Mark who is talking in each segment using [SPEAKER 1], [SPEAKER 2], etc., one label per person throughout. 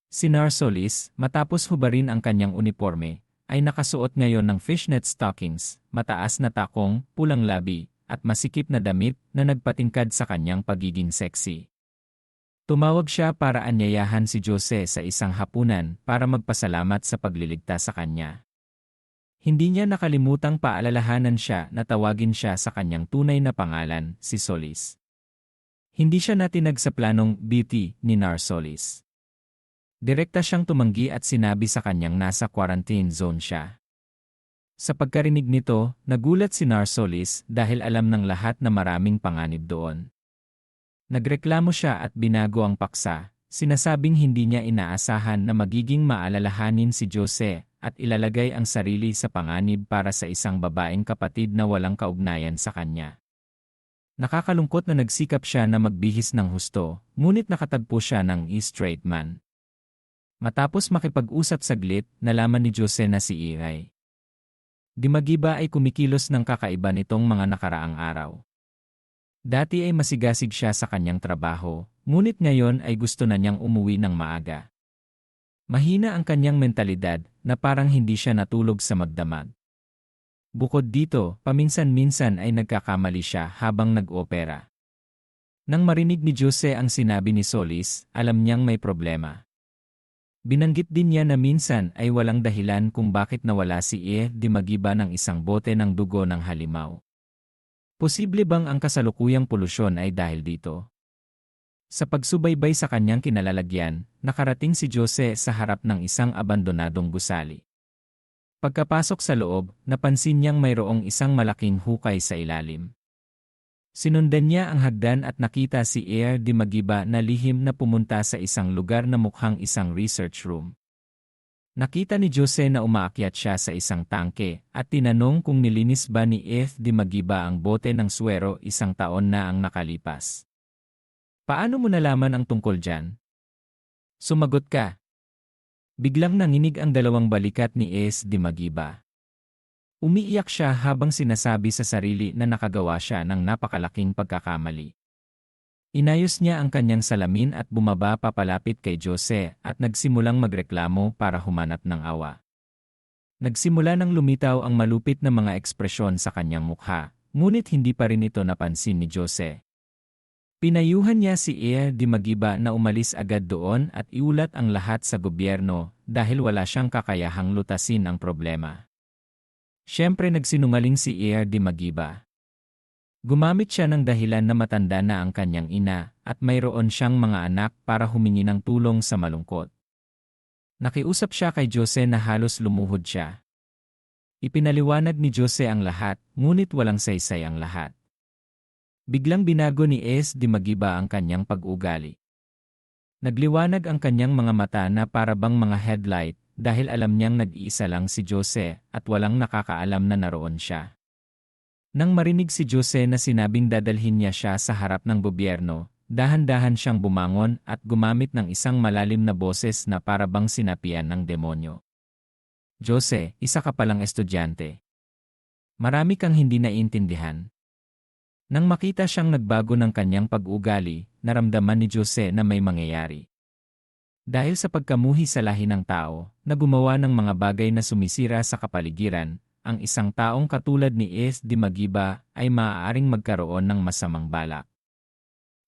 [SPEAKER 1] Si Narsolis, matapos hubarin ang kanyang uniforme, ay nakasuot ngayon ng fishnet stockings, mataas na takong, pulang labi, at masikip na damit na nagpatingkad sa kanyang pagiging sexy. Tumawag siya para anyayahan si Jose sa isang hapunan para magpasalamat sa pagliligtas sa kanya. Hindi niya nakalimutang paalalahanan siya na tawagin siya sa kanyang tunay na pangalan, si Solis. Hindi siya natinag sa planong beauty ni Narsolis. Direkta siyang tumanggi at sinabi sa kanyang nasa quarantine zone siya. Sa pagkarinig nito, nagulat si Narsolis dahil alam ng lahat na maraming panganib doon. Nagreklamo siya at binago ang paksa, sinasabing hindi niya inaasahan na magiging maalalahanin si Jose at ilalagay ang sarili sa panganib para sa isang babaeng kapatid na walang kaugnayan sa kanya. Nakakalungkot na nagsikap siya na magbihis ng husto, ngunit nakatagpo siya ng straight man. Matapos makipag-usap saglit, nalaman ni Jose na si Iray Dimagiba ay kumikilos ng kakaiba nitong mga nakaraang araw. Dati ay masigasig siya sa kanyang trabaho, ngunit ngayon ay gusto na niyang umuwi ng maaga. Mahina ang kanyang mentalidad na parang hindi siya natulog sa magdamag. Bukod dito, paminsan-minsan ay nagkakamali siya habang nag-opera. Nang marinig ni Jose ang sinabi ni Solis, alam niyang may problema. Binanggit din niya na minsan ay walang dahilan kung bakit nawala si Dimagiba ng isang bote ng dugo ng halimaw. Posible bang ang kasalukuyang polusyon ay dahil dito? Sa pagsubaybay sa kanyang kinalalagyan, nakarating si Jose sa harap ng isang abandonadong gusali. Pagkapasok sa loob, napansin niyang mayroong isang malaking hukay sa ilalim. Sinundan niya ang hagdan at nakita si Dimagiba na lihim na pumunta sa isang lugar na mukhang isang research room. Nakita ni Jose na umaakyat siya sa isang tangke at tinanong kung nilinis ba ni Dimagiba ang bote ng suwero isang taon na ang nakalipas. Paano mo nalaman ang tungkol dyan? Sumagot ka. Biglang nanginig ang dalawang balikat ni Dimagiba. Umiiyak siya habang sinasabi sa sarili na nakagawa siya ng napakalaking pagkakamali. Inayos niya ang kanyang salamin at bumaba papalapit kay Jose at nagsimulang magreklamo para humanap ng awa. Nagsimula nang lumitaw ang malupit na mga ekspresyon sa kanyang mukha, ngunit hindi pa rin ito napansin ni Jose. Pinayuhan niya si Dimagiba na umalis agad doon at iulat ang lahat sa gobyerno dahil wala siyang kakayahang lutasin ang problema. Siyempre nagsinungaling si Dimagiba. Gumamit siya ng dahilan na matanda na ang kanyang ina at mayroon siyang mga anak para humingi ng tulong sa malungkot. Nakiusap siya kay Jose na halos lumuhod siya. Ipinaliwanag ni Jose ang lahat, ngunit walang saysay ang lahat. Biglang binago ni Dimagiba ang kanyang pag-ugali. Nagliwanag ang kanyang mga mata na para bang mga headlight dahil alam niyang nag-iisa lang si Jose at walang nakakaalam na naroon siya. Nang marinig si Jose na sinabing dadalhin niya siya sa harap ng gobyerno, dahan-dahan siyang bumangon at gumamit ng isang malalim na boses na para bang sinapian ng demonyo. Jose, isa ka palang estudyante. Marami kang hindi naiintindihan. Nang makita siyang nagbago ng kanyang pag-ugali, naramdaman ni Jose na may mangyayari. Dahil sa pagkamuhi sa lahi ng tao, na gumawa ng mga bagay na sumisira sa kapaligiran, ang isang taong katulad ni Dimagiba ay maaaring magkaroon ng masamang balak.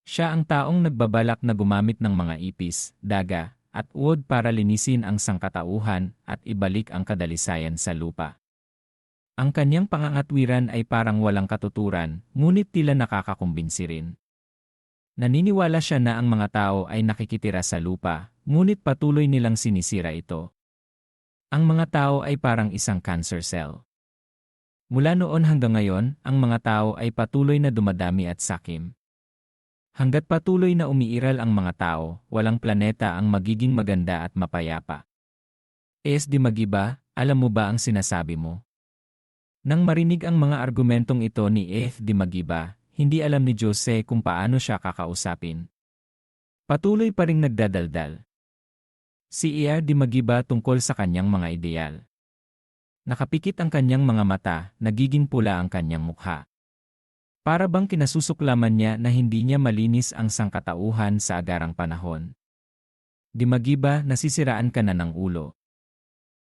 [SPEAKER 1] Siya ang taong nagbabalak na gumamit ng mga ipis, daga, at uod para linisin ang sangkatauhan at ibalik ang kadalisayan sa lupa. Ang kanyang pangangatwiran ay parang walang katuturan, ngunit tila nakakakumbinsi rin. Naniniwala siya na ang mga tao ay nakikitira sa lupa, ngunit patuloy nilang sinisira ito. Ang mga tao ay parang isang cancer cell. Mula noon hanggang ngayon, ang mga tao ay patuloy na dumadami at sakim. Hanggat patuloy na umiiral ang mga tao, walang planeta ang magiging maganda at mapayapa. Dimagiba, alam mo ba ang sinasabi mo? Nang marinig ang mga argumentong ito ni Dimagiba, hindi alam ni Jose kung paano siya kakausapin. Patuloy pa ring nagdadaldal. Si Dimagiba tungkol sa kanyang mga ideal. Nakapikit ang kanyang mga mata, nagiging pula ang kanyang mukha. Para bang kinasusuklaman niya na hindi niya malinis ang sangkatauhan sa agarang panahon. Di magiba, nasisiraan ka na ng ulo.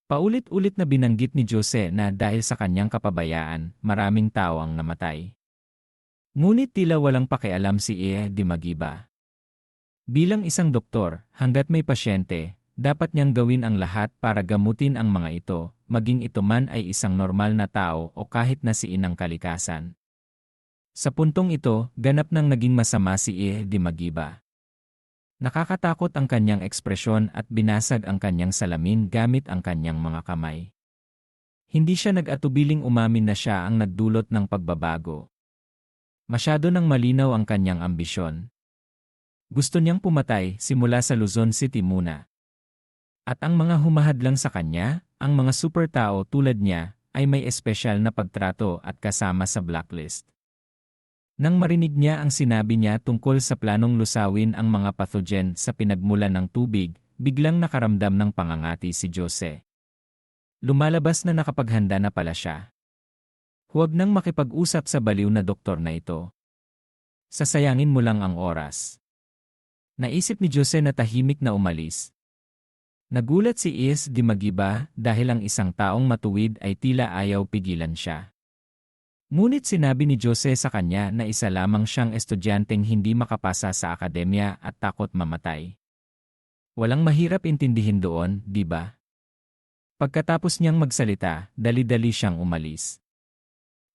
[SPEAKER 1] Paulit-ulit na binanggit ni Jose na dahil sa kanyang kapabayaan, maraming tao ang namatay. Ngunit tila walang pakialam si Di Magiba. Bilang isang doktor, hanggat may pasyente, dapat niyang gawin ang lahat para gamutin ang mga ito, maging ito man ay isang normal na tao o kahit na si inang kalikasan. Sa puntong ito, ganap nang naging masama si Di Magiba. Nakakatakot ang kanyang ekspresyon at binasag ang kanyang salamin gamit ang kanyang mga kamay. Hindi siya nag-atubiling umamin na siya ang nagdulot ng pagbabago. Masyado nang malinaw ang kanyang ambisyon. Gusto niyang pumatay simula sa Luzon City muna. At ang mga humahadlang sa kanya, ang mga super tao tulad niya, ay may espesyal na pagtrato at kasama sa blacklist. Nang marinig niya ang sinabi niya tungkol sa planong lusawin ang mga pathogen sa pinagmulan ng tubig, biglang nakaramdam ng pangangati si Jose. Lumalabas na nakapaghanda na pala siya. Huwag nang makipag-usap sa baliw na doktor na ito. Sasayangin mo lang ang oras. Naisip ni Jose na tahimik na umalis. Nagulat si Di Magiba dahil ang isang taong matuwid ay tila ayaw pigilan siya. Ngunit sinabi ni Jose sa kanya na isa lamang siyang estudyanteng hindi makapasa sa akademya at takot mamatay. Walang mahirap intindihin doon, di ba? Pagkatapos niyang magsalita, dali-dali siyang umalis.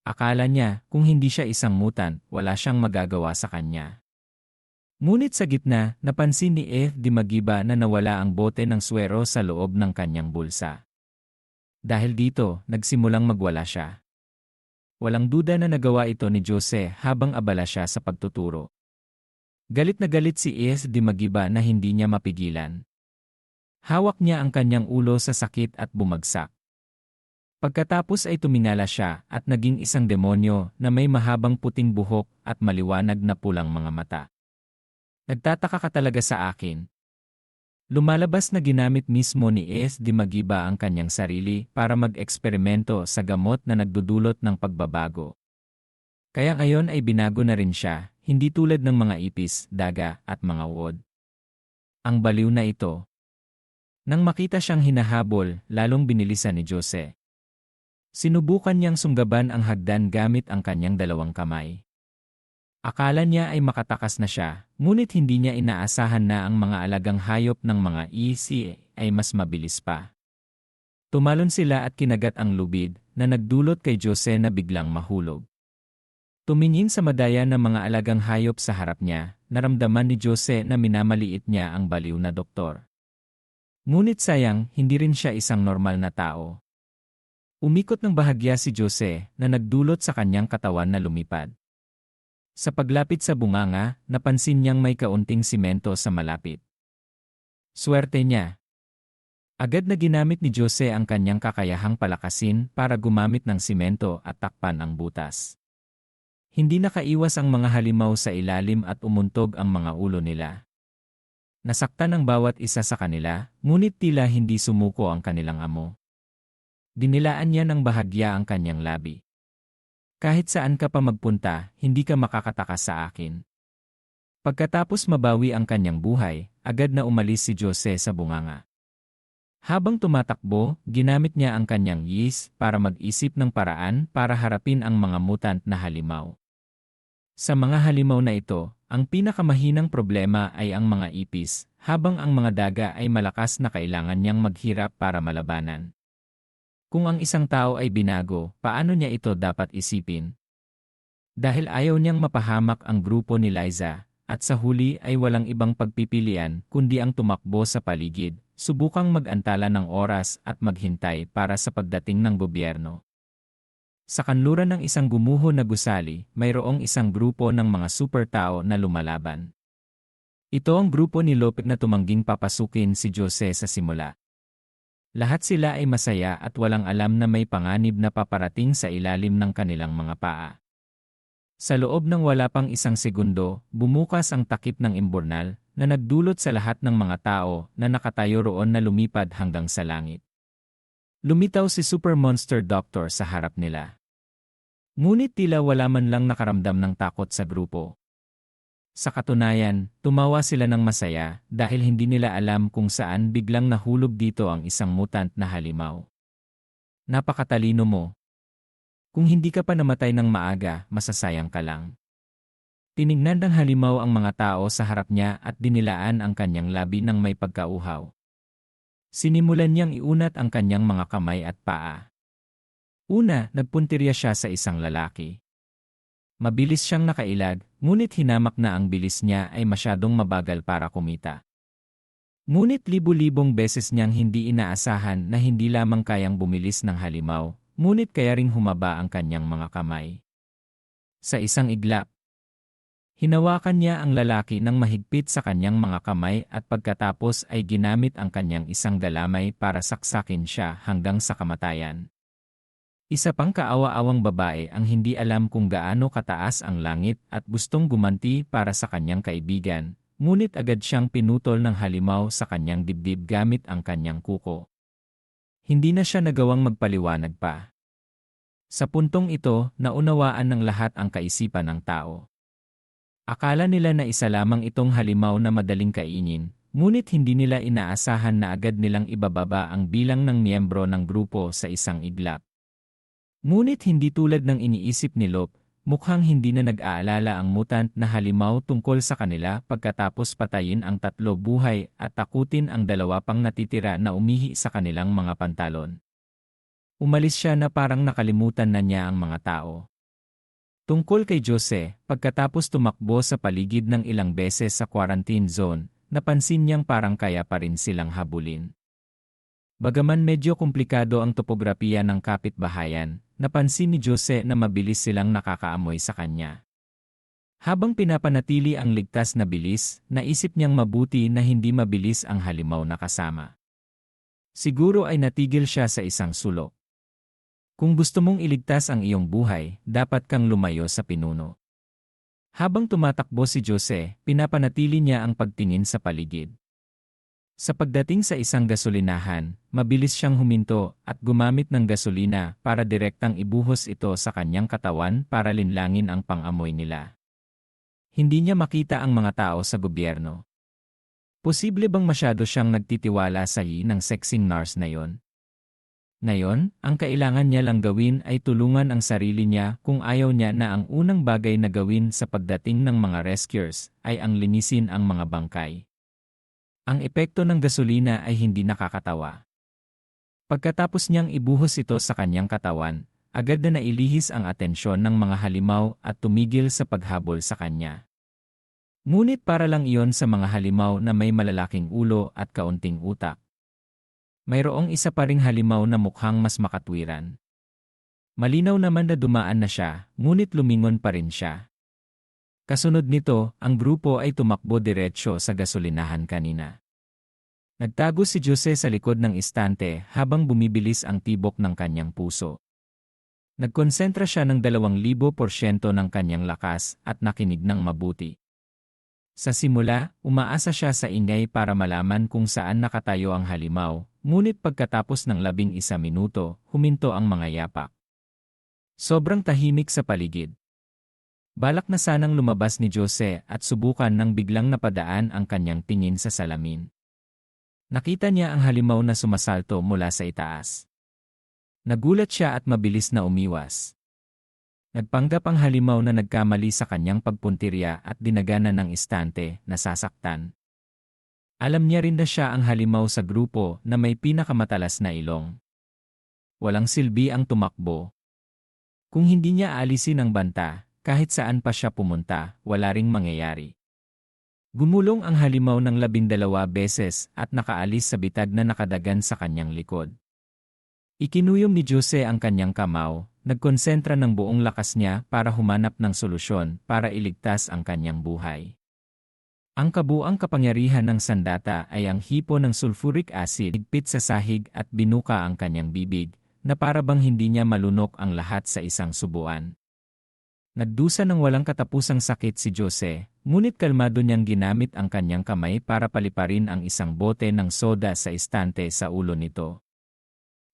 [SPEAKER 1] Akala niya, kung hindi siya isang mutant, wala siyang magagawa sa kanya. Ngunit sa gitna, napansin ni Di Magiba na nawala ang bote ng swero sa loob ng kanyang bulsa. Dahil dito, nagsimulang magwala siya. Walang duda na nagawa ito ni Jose habang abala siya sa pagtuturo. Galit na galit si Di Magiba na hindi niya mapigilan. Hawak niya ang kanyang ulo sa sakit at bumagsak. Pagkatapos ay tumingala siya at naging isang demonyo na may mahabang puting buhok at maliwanag na pulang mga mata. Nagtataka ka talaga sa akin. Lumalabas na ginamit mismo ni Di Magiba ang kanyang sarili para mag-eksperimento sa gamot na nagdudulot ng pagbabago. Kaya ngayon ay binago na rin siya, hindi tulad ng mga ipis, daga at mga uod. Ang baliw na ito. Nang makita siyang hinahabol, lalong binilisan ni Jose. Sinubukan niyang sunggaban ang hagdan gamit ang kanyang dalawang kamay. Akala niya ay makatakas na siya, ngunit hindi niya inaasahan na ang mga alagang hayop ng mga ay mas mabilis pa. Tumalon sila at kinagat ang lubid na nagdulot kay Jose na biglang mahulog. Tumingin sa madaya ng mga alagang hayop sa harap niya, naramdaman ni Jose na minamaliit niya ang baliw na doktor. Ngunit sayang, hindi rin siya isang normal na tao. Umikot ng bahagya si Jose na nagdulot sa kanyang katawan na lumipad. Sa paglapit sa bunganga, napansin niyang may kaunting simento sa malapit. Swerte niya. Agad na ginamit ni Jose ang kanyang kakayahang palakasin para gumamit ng simento at takpan ang butas. Hindi nakaiwas ang mga halimaw sa ilalim at umuntog ang mga ulo nila. Nasaktan ang bawat isa sa kanila, ngunit tila hindi sumuko ang kanilang amo. Dinilaan niya ng bahagya ang kanyang labi. Kahit saan ka pa magpunta, hindi ka makakatakas sa akin. Pagkatapos mabawi ang kanyang buhay, agad na umalis si Jose sa bunganga. Habang tumatakbo, ginamit niya ang kanyang yis para mag-isip ng paraan para harapin ang mga mutant na halimaw. Sa mga halimaw na ito, ang pinakamahinang problema ay ang mga ipis, habang ang mga daga ay malakas na kailangan niyang maghirap para malabanan. Kung ang isang tao ay binago, paano niya ito dapat isipin? Dahil ayaw niyang mapahamak ang grupo ni Liza, at sa huli ay walang ibang pagpipilian kundi ang tumakbo sa paligid, subukang mag-antala ng oras at maghintay para sa pagdating ng gobyerno. Sa kanluran ng isang gumuho na gusali, mayroong isang grupo ng mga super tao na lumalaban. Ito ang grupo ni Lopez na tumangging papasukin si Jose sa simula. Lahat sila ay masaya at walang alam na may panganib na paparating sa ilalim ng kanilang mga paa. Sa loob ng wala pang isang segundo, bumukas ang takip ng imburnal na nagdulot sa lahat ng mga tao na nakatayo roon na lumipad hanggang sa langit. Lumitaw si Super Monster Doctor sa harap nila. Ngunit tila wala man lang nakaramdam ng takot sa grupo. Sa katunayan, tumawa sila ng masaya dahil hindi nila alam kung saan biglang nahulog dito ang isang mutant na halimaw. Napakatalino mo. Kung hindi ka pa namatay ng maaga, masasayang ka lang. Tinignan ng halimaw ang mga tao sa harap niya at dinilaan ang kanyang labi ng may pagkauhaw. Sinimulan niyang iunat ang kanyang mga kamay at paa. Una, nagpuntirya siya sa isang lalaki. Mabilis siyang nakailag, ngunit hinamak na ang bilis niya ay masyadong mabagal para kumita. Ngunit libu-libong beses niyang hindi inaasahan na hindi lamang kayang bumilis ng halimaw, ngunit kaya ring humaba ang kanyang mga kamay. Sa isang iglap, hinawakan niya ang lalaki ng mahigpit sa kanyang mga kamay at pagkatapos ay ginamit ang kanyang isang galamay para saksakin siya hanggang sa kamatayan. Isa pang kaawa-awang babae ang hindi alam kung gaano kataas ang langit at gustong gumanti para sa kanyang kaibigan, ngunit agad siyang pinutol ng halimaw sa kanyang dibdib gamit ang kanyang kuko. Hindi na siya nagawang magpaliwanag pa. Sa puntong ito, naunawaan ng lahat ang kaisipan ng tao. Akala nila na isa lamang itong halimaw na madaling kainin, ngunit hindi nila inaasahan na agad nilang ibababa ang bilang ng miyembro ng grupo sa isang iglap. Ngunit hindi tulad ng iniisip ni Lop, mukhang hindi na nag-aalala ang mutant na halimaw tungkol sa kanila pagkatapos patayin ang 3 buhay at takutin ang 2 pang natitira na umihi sa kanilang mga pantalon. Umalis siya na parang nakalimutan na niya ang mga tao. Tungkol kay Jose, pagkatapos tumakbo sa paligid ng ilang beses sa quarantine zone, napansin niyang parang kaya pa rin silang habulin. Bagaman medyo komplikado ang topografiya ng kapitbahayan, napansin ni Jose na mabilis silang nakakaamoy sa kanya. Habang pinapanatili ang ligtas na bilis, naisip niyang mabuti na hindi mabilis ang halimaw na kasama. Siguro ay natigil siya sa isang sulok. Kung gusto mong iligtas ang iyong buhay, dapat kang lumayo sa pinuno. Habang tumatakbo si Jose, pinapanatili niya ang pagtingin sa paligid. Sa pagdating sa isang gasolinahan, mabilis siyang huminto at gumamit ng gasolina para direktang ibuhos ito sa kanyang katawan para linlangin ang pang-amoy nila. Hindi niya makita ang mga tao sa gobyerno. Posible bang masyado siyang nagtitiwala sa ng sexing nurse na yon? Ngayon, ang kailangan niya lang gawin ay tulungan ang sarili niya kung ayaw niya na ang unang bagay na gawin sa pagdating ng mga rescuers ay ang linisin ang mga bangkay. Ang epekto ng gasolina ay hindi nakakatawa. Pagkatapos niyang ibuhos ito sa kanyang katawan, agad na nailihis ang atensyon ng mga halimaw at tumigil sa paghabol sa kanya. Ngunit para lang iyon sa mga halimaw na may malalaking ulo at kaunting utak. Mayroong isa pa ring halimaw na mukhang mas makatwiran. Malinaw naman na dumaan na siya, ngunit lumingon pa rin siya. Kasunod nito, ang grupo ay tumakbo diretsyo sa gasolinahan kanina. Nagtago si Jose sa likod ng istante habang bumibilis ang tibok ng kanyang puso. Nagkonsentra siya ng 2,000% ng kanyang lakas at nakinig ng mabuti. Sa simula, umaasa siya sa ingay para malaman kung saan nakatayo ang halimaw, ngunit pagkatapos ng 11 minuto, huminto ang mga yapak. Sobrang tahimik sa paligid. Balak na sanang lumabas ni Jose at subukan nang biglang napadaan ang kanyang tingin sa salamin. Nakita niya ang halimaw na sumasalto mula sa itaas. Nagulat siya at mabilis na umiwas. Nagpanggap ang halimaw na nagkamali sa kanyang pagpuntirya at dinaganan ng istante, nasasaktan. Alam niya rin na siya ang halimaw sa grupo na may pinakamatalas na ilong. Walang silbi ang tumakbo. Kung hindi niya alisin ang banta, kahit saan pa siya pumunta, wala ring mangyayari. Gumulong ang halimaw ng 12 beses at nakaalis sa bitag na nakadagan sa kanyang likod. Ikinuyom ni Jose ang kanyang kamao, nagkonsentra ng buong lakas niya para humanap ng solusyon para iligtas ang kanyang buhay. Ang kabuang kapangyarihan ng sandata ay ang hipo ng sulfuric acid higpit sa sahig at binuka ang kanyang bibig, na para bang hindi niya malunok ang lahat sa isang subuan. Nagdusa ng walang katapusang sakit si Jose, ngunit kalmado niyang ginamit ang kanyang kamay para paliparin ang isang bote ng soda sa istante sa ulo nito.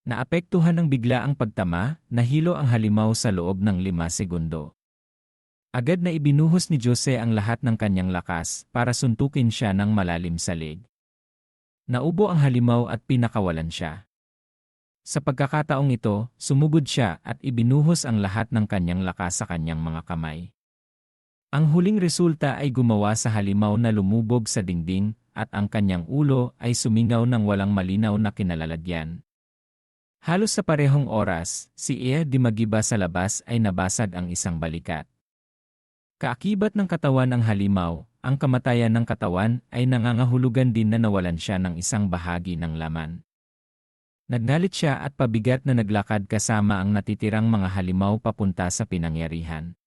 [SPEAKER 1] Naapektuhan ng bigla ang pagtama, nahilo ang halimaw sa loob ng 5 segundo. Agad na ibinuhos ni Jose ang lahat ng kanyang lakas para suntukin siya ng malalim sa leg. Naubo ang halimaw at pinakawalan siya. Sa pagkakataong ito, sumugod siya at ibinuhos ang lahat ng kanyang lakas sa kanyang mga kamay. Ang huling resulta ay gumawa sa halimaw na lumubog sa dingding at ang kanyang ulo ay sumingaw ng walang malinaw na kinalalagyan. Halos sa parehong oras, si Ea di Magiba sa labas ay nabasag ang isang balikat. Kaakibat ng katawan ang halimaw, ang kamatayan ng katawan ay nangangahulugan din na nawalan siya ng isang bahagi ng laman. Nagnalit siya at pabigat na naglakad kasama ang natitirang mga halimaw papunta sa pinangyarihan.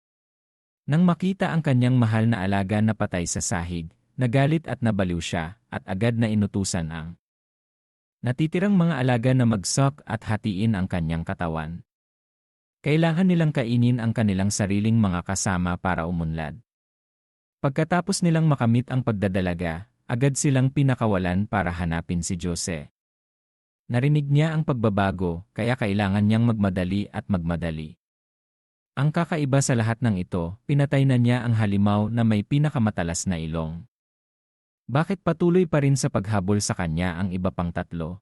[SPEAKER 1] Nang makita ang kanyang mahal na alaga na patay sa sahig, nagalit at nabaliw siya at agad na inutusan ang natitirang mga alaga na magsok at hatiin ang kanyang katawan. Kailangan nilang kainin ang kanilang sariling mga kasama para umunlad. Pagkatapos nilang makamit ang pagdadalaga, agad silang pinakawalan para hanapin si Jose. Narinig niya ang pagbabago, kaya kailangan niyang magmadali at magmadali. Ang kakaiba sa lahat ng ito, pinatay na niya ang halimaw na may pinakamatalas na ilong. Bakit patuloy pa rin sa paghabol sa kanya ang iba pang tatlo?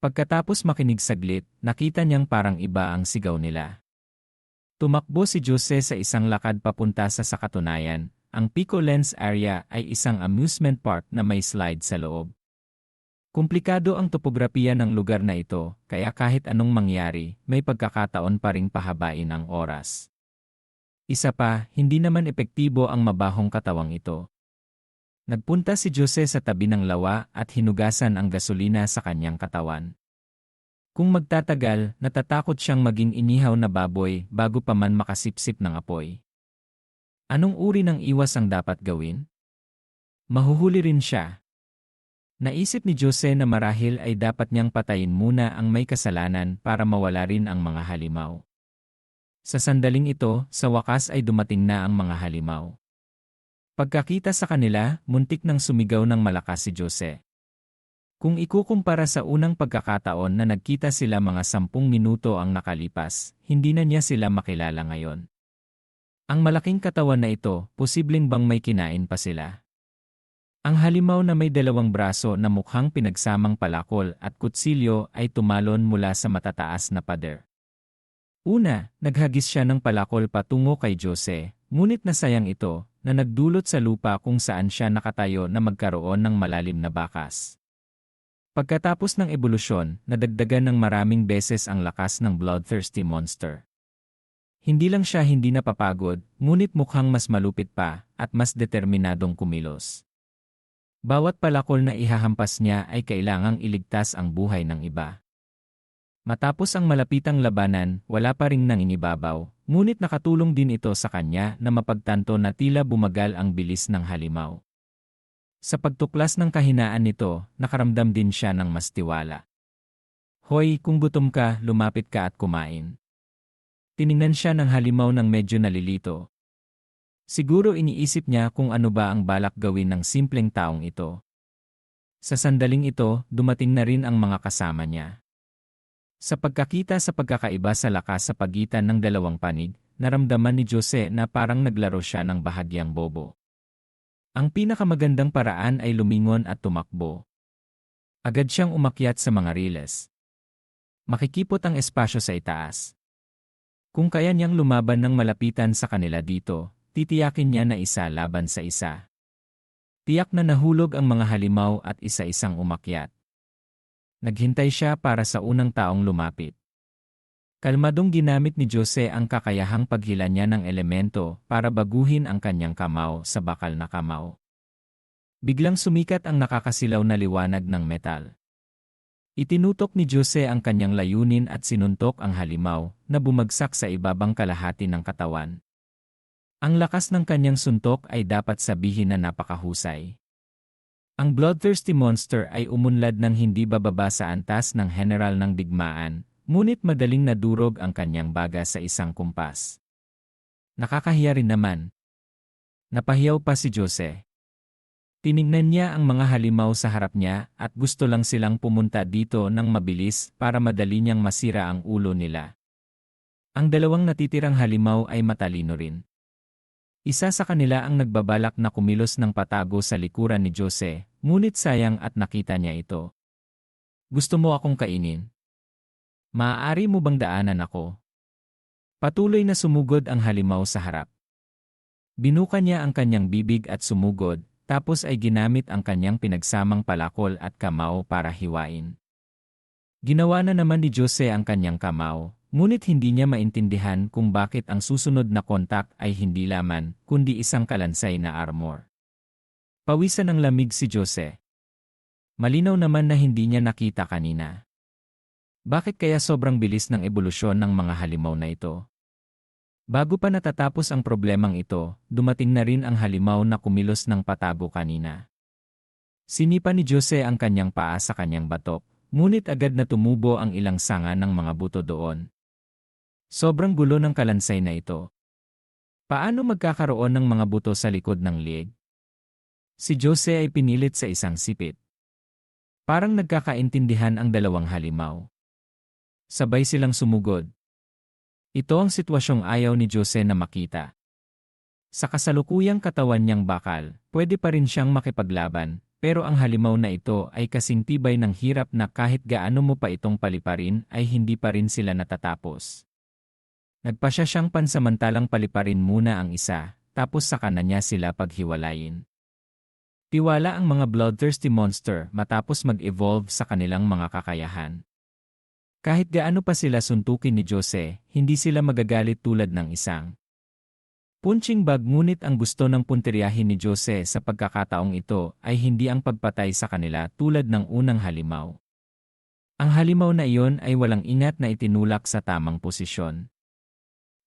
[SPEAKER 1] Pagkatapos makinig saglit, nakita niyang parang iba ang sigaw nila. Tumakbo si Jose sa isang lakad papunta sa katunayan. Ang Pico Lens area ay isang amusement park na may slide sa loob. Komplikado ang topografiya ng lugar na ito, kaya kahit anong mangyari, may pagkakataon pa ring pahabain ang oras. Isa pa, hindi naman epektibo ang mabahong katawang ito. Nagpunta si Jose sa tabi ng lawa at hinugasan ang gasolina sa kanyang katawan. Kung magtatagal, natatakot siyang maging inihaw na baboy bago pa man makasipsip ng apoy. Anong uri ng iwas ang dapat gawin? Mahuhuli rin siya. Naisip ni Jose na marahil ay dapat niyang patayin muna ang may kasalanan para mawala rin ang mga halimaw. Sa sandaling ito, sa wakas ay dumating na ang mga halimaw. Pagkakita sa kanila, muntik nang sumigaw ng malakas si Jose. Kung ikukumpara sa unang pagkakataon na nagkita sila mga 10 minuto ang nakalipas, hindi na niya sila makilala ngayon. Ang malaking katawan na ito, posibleng bang may kinain pa sila? Ang halimaw na may 2 braso na mukhang pinagsamang palakol at kutsilyo ay tumalon mula sa matataas na pader. Una, naghagis siya ng palakol patungo kay Jose, ngunit nasayang ito, na nagdulot sa lupa kung saan siya nakatayo na magkaroon ng malalim na bakas. Pagkatapos ng ebolusyon, nadagdagan ng maraming beses ang lakas ng bloodthirsty monster. Hindi lang siya hindi napapagod, ngunit mukhang mas malupit pa at mas determinadong kumilos. Bawat palakol na ihahampas niya ay kailangang iligtas ang buhay ng iba. Matapos ang malapitang labanan, wala pa ring nanginibabaw, ngunit nakatulong din ito sa kanya na mapagtanto na tila bumagal ang bilis ng halimaw. Sa pagtuklas ng kahinaan nito, nakaramdam din siya ng mas tiwala. Hoy, kung gutom ka, lumapit ka at kumain. Tiningnan siya ng halimaw ng medyo nalilito. Siguro iniisip niya kung ano ba ang balak gawin ng simpleng taong ito. Sa sandaling ito, dumating na rin ang mga kasama niya. Sa pagkakita sa pagkakaiba sa lakas sa pagitan ng 2 panig, naramdaman ni Jose na parang naglaro siya ng bahagyang bobo. Ang pinakamagandang paraan ay lumingon at tumakbo. Agad siyang umakyat sa mga riles. Makikipot ang espasyo sa itaas. Kung kaya niyang lumaban ng malapitan sa kanila dito, titiyakin niya na isa laban sa isa. Tiyak na nahulog ang mga halimaw at isa-isang umakyat. Naghintay siya para sa unang taong lumapit. Kalmadong ginamit ni Jose ang kakayahang paghila niya ng elemento para baguhin ang kanyang kamao sa bakal na kamao. Biglang sumikat ang nakakasilaw na liwanag ng metal. Itinutok ni Jose ang kanyang layunin at sinuntok ang halimaw na bumagsak sa ibabang kalahati ng katawan. Ang lakas ng kanyang suntok ay dapat sabihin na napakahusay. Ang bloodthirsty monster ay umunlad ng hindi bababa sa antas ng general ng digmaan, ngunit madaling nadurog ang kanyang baga sa isang kumpas. Nakakahiya rin naman. Napahiyaw pa si Jose. Tinignan niya ang mga halimaw sa harap niya at gusto lang silang pumunta dito ng mabilis para madali niyang masira ang ulo nila. Ang 2 natitirang halimaw ay matalino rin. Isa sa kanila ang nagbabalak na kumilos ng patago sa likuran ni Jose, ngunit sayang at nakita niya ito. Gusto mo akong kainin? Maaari mo bang daanan ako? Patuloy na sumugod ang halimaw sa harap. Binuka niya ang kanyang bibig at sumugod, tapos ay ginamit ang kanyang pinagsamang palakol at kamao para hiwain. Ginawa na naman ni Jose ang kanyang kamao, ngunit hindi niya maintindihan kung bakit ang susunod na kontak ay hindi laman, kundi isang kalansay na armor. Pawisan ng lamig si Jose. Malinaw naman na hindi niya nakita kanina. Bakit kaya sobrang bilis ng ebolusyon ng mga halimaw na ito? Bago pa natatapos ang problemang ito, dumating na rin ang halimaw na kumilos ng patago kanina. Sinipa ni Jose ang kanyang paa sa kanyang batok, ngunit agad na tumubo ang ilang sanga ng mga buto doon. Sobrang gulo ng kalansay na ito. Paano magkakaroon ng mga buto sa likod ng liig? Si Jose ay pinilit sa isang sipit. Parang nagkakaintindihan ang dalawang halimaw. Sabay silang sumugod. Ito ang sitwasyong ayaw ni Jose na makita. Sa kasalukuyang katawan niyang bakal, pwede pa rin siyang makipaglaban, pero ang halimaw na ito ay kasing tibay ng hirap na kahit gaano mo pa itong paliparin ay hindi pa rin sila natatapos. Nagpasya siyang pansamantalang paliparin muna ang isa, tapos saka na niya sila paghiwalayin. Tiwala ang mga bloodthirsty monster matapos mag-evolve sa kanilang mga kakayahan. Kahit gaano pa sila suntukin ni Jose, hindi sila magagalit tulad ng isang punching bag, ngunit ang gusto ng puntiryahin ni Jose sa pagkakataong ito ay hindi ang pagpatay sa kanila tulad ng unang halimaw. Ang halimaw na iyon ay walang ingat na itinulak sa tamang posisyon.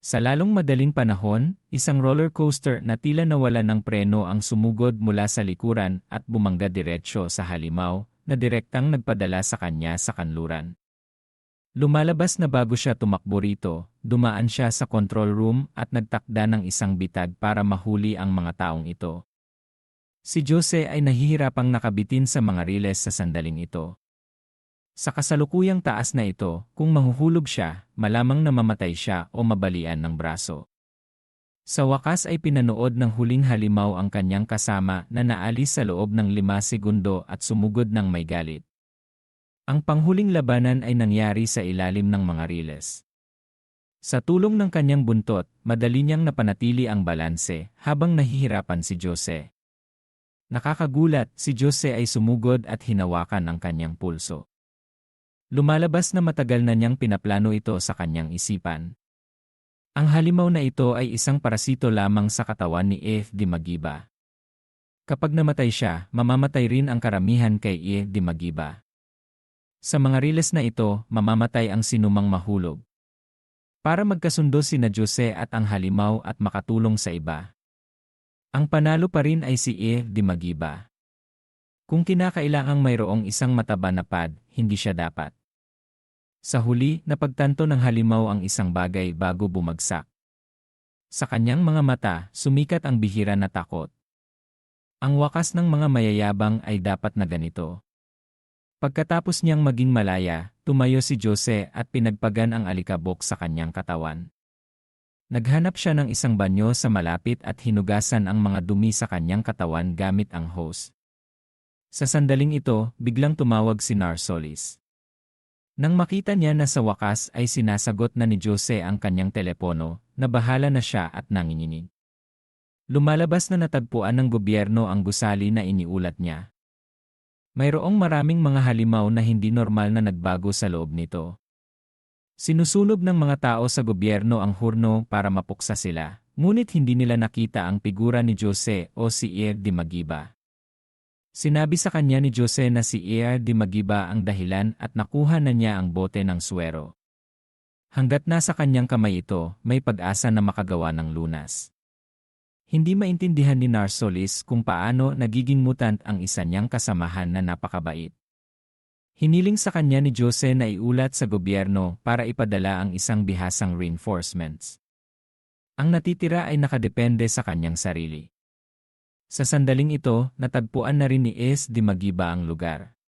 [SPEAKER 1] Sa lalong madaling panahon, isang roller coaster na tila nawala ng preno ang sumugod mula sa likuran at bumangga diretsyo sa halimaw na direktang nagpadala sa kanya sa kanluran. Lumalabas na bago siya tumakbo rito, dumaan siya sa control room at nagtakda ng isang bitag para mahuli ang mga taong ito. Si Jose ay nahihirapang nakabitin sa mga riles sa sandaling ito. Sa kasalukuyang taas na ito, kung mahuhulog siya, malamang namamatay siya o mabalian ng braso. Sa wakas ay pinanood ng huling halimaw ang kanyang kasama na naalis sa loob ng 5 segundo at sumugod ng may galit. Ang panghuling labanan ay nangyari sa ilalim ng mga riles. Sa tulong ng kanyang buntot, madali niyang napanatili ang balanse habang nahihirapan si Jose. Nakakagulat, si Jose ay sumugod at hinawakan ang kanyang pulso. Lumalabas na matagal na niyang pinaplano ito sa kanyang isipan. Ang halimaw na ito ay isang parasito lamang sa katawan ni AFD Magiba. Kapag namatay siya, mamamatay rin ang karamihan kay AFD Magiba. Sa mga riles na ito, mamamatay ang sinumang mahulog. Para magkasundo sina Jose at ang halimaw at makatulong sa iba. Ang panalo pa rin ay si AFD Magiba. Kung kinakailangang mayroong isang mataba na pad, hindi siya dapat. Sa huli, napagtanto ng halimaw ang isang bagay bago bumagsak. Sa kanyang mga mata, sumikat ang bihira na takot. Ang wakas ng mga mayayabang ay dapat na ganito. Pagkatapos niyang maging malaya, tumayo si Jose at pinagpagan ang alikabok sa kanyang katawan. Naghanap siya ng isang banyo sa malapit at hinugasan ang mga dumi sa kanyang katawan gamit ang hose. Sa sandaling ito, biglang tumawag si Narsolis. Nang makita niya na sa wakas ay sinasagot na ni Jose ang kanyang telepono, nabahala na siya at nanginginig. Lumalabas na natagpuan ng gobyerno ang gusali na iniulat niya. Mayroong maraming mga halimaw na hindi normal na nagbago sa loob nito. Sinusunog ng mga tao sa gobyerno ang hurno para mapuksa sila, ngunit hindi nila nakita ang figura ni Jose o si AFD Magiba. Sinabi sa kanya ni Jose na si AFD Magiba ang dahilan at nakuha na niya ang bote ng suwero. Hanggat nasa kanyang kamay ito, may pag-asa na makagawa ng lunas. Hindi maintindihan ni Narsolis kung paano nagiging mutant ang isa niyang kasamahan na napakabait. Hiniling sa kanya ni Jose na iulat sa gobyerno para ipadala ang isang bihasang reinforcements. Ang natitira ay nakadepende sa kanyang sarili. Sa sandaling ito, natagpuan na rin ni AFD Magiba ang lugar.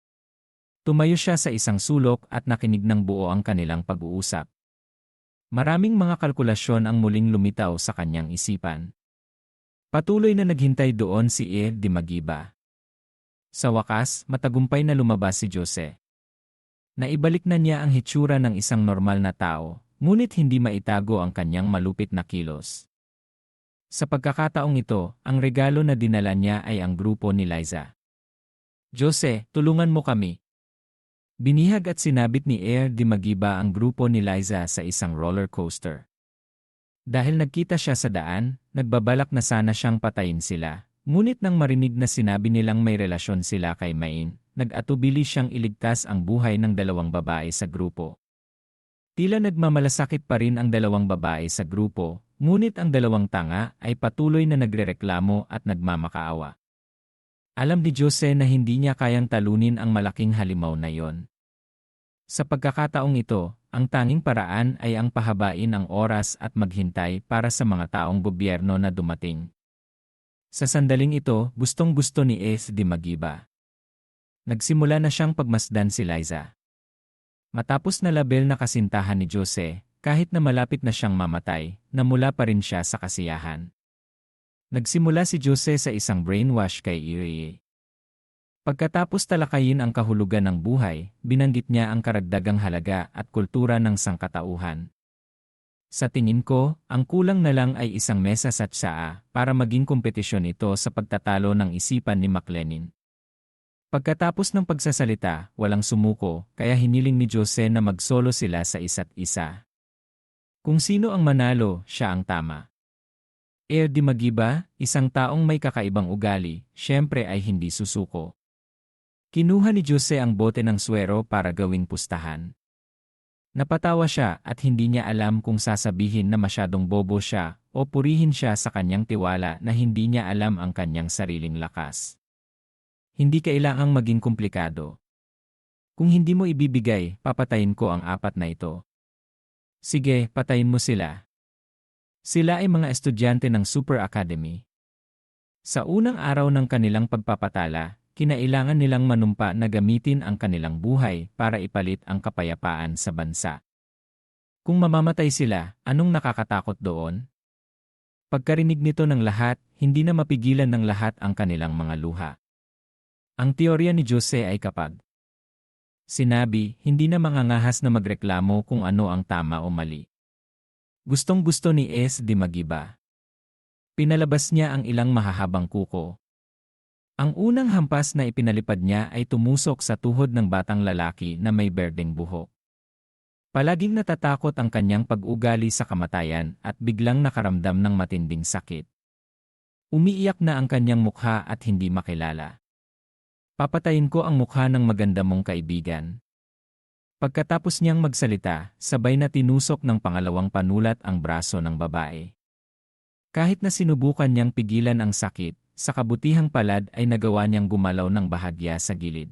[SPEAKER 1] Tumayo siya sa isang sulok at nakinig ng buo ang kanilang pag-uusap. Maraming mga kalkulasyon ang muling lumitaw sa kanyang isipan. Patuloy na naghintay doon si di Magiba. Sa wakas, matagumpay na lumabas si Jose. Naibalik na niya ang hitsura ng isang normal na tao, ngunit hindi maitago ang kanyang malupit na kilos. Sa pagkakataong ito, ang regalo na dinala niya ay ang grupo ni Liza. Jose, tulungan mo kami. Binihag at sinabit ni di Magiba ang grupo ni Liza sa isang roller coaster. Dahil nagkita siya sa daan, nagbabalak na sana siyang patayin sila. Ngunit nang marinig na sinabi nilang may relasyon sila kay Main, nag-atubili siyang iligtas ang buhay ng dalawang babae sa grupo. Tila nagmamalasakit pa rin ang dalawang babae sa grupo, ngunit ang dalawang tanga ay patuloy na nagrereklamo at nagmamakaawa. Alam ni Jose na hindi niya kayang talunin ang malaking halimaw na yon. Sa pagkakataong ito, ang tanging paraan ay ang pahabain ang oras at maghintay para sa mga taong gobyerno na dumating. Sa sandaling ito, gustong-gusto ni di Magiba. Nagsimula na siyang pagmasdan si Liza. Matapos na label na kasintahan ni Jose, kahit na malapit na siyang mamatay, namula pa rin siya sa kasiyahan. Nagsimula si Jose sa isang brainwash kay Irie. Pagkatapos talakayin ang kahulugan ng buhay, binanggit niya ang karagdagang halaga at kultura ng sangkatauhan. Sa tingin ko, ang kulang na lang ay isang mesa sa tsaa para maging kompetisyon ito sa pagtatalo ng isipan ni McLennan. Pagkatapos ng pagsasalita, walang sumuko, kaya hiniling ni Jose na magsolo sila sa isa't isa. Kung sino ang manalo, siya ang tama. Di Magiba, isang taong may kakaibang ugali, syempre ay hindi susuko. Kinuha ni Jose ang bote ng swero para gawing pustahan. Napatawa siya at hindi niya alam kung sasabihin na masyadong bobo siya o purihin siya sa kanyang tiwala na hindi niya alam ang kanyang sariling lakas. Hindi kailangang maging komplikado. Kung hindi mo ibibigay, papatayin ko ang apat na ito. Sige, patayin mo sila. Sila ay mga estudyante ng Super Academy. Sa unang araw ng kanilang pagpapatala, kinailangan nilang manumpa na gamitin ang kanilang buhay para ipalit ang kapayapaan sa bansa. Kung mamamatay sila, anong nakakatakot doon? Pagkarinig nito ng lahat, hindi na mapigilan ng lahat ang kanilang mga luha. Ang teorya ni Jose ay kapag sinabi, hindi na mangangahas na magreklamo kung ano ang tama o mali. Gustong-gusto ni di Magiba. Pinalabas niya ang ilang mahahabang kuko. Ang unang hampas na ipinalipad niya ay tumusok sa tuhod ng batang lalaki na may berdeng buhok. Palaging natatakot ang kanyang pag-ugali sa kamatayan at biglang nakaramdam ng matinding sakit. Umiiyak na ang kanyang mukha at hindi makilala. Papatayin ko ang mukha ng maganda mong kaibigan. Pagkatapos niyang magsalita, sabay na tinusok ng pangalawang panulat ang braso ng babae. Kahit na sinubukan niyang pigilan ang sakit, sa kabutihang palad ay nagawa niyang gumalaw ng bahagya sa gilid.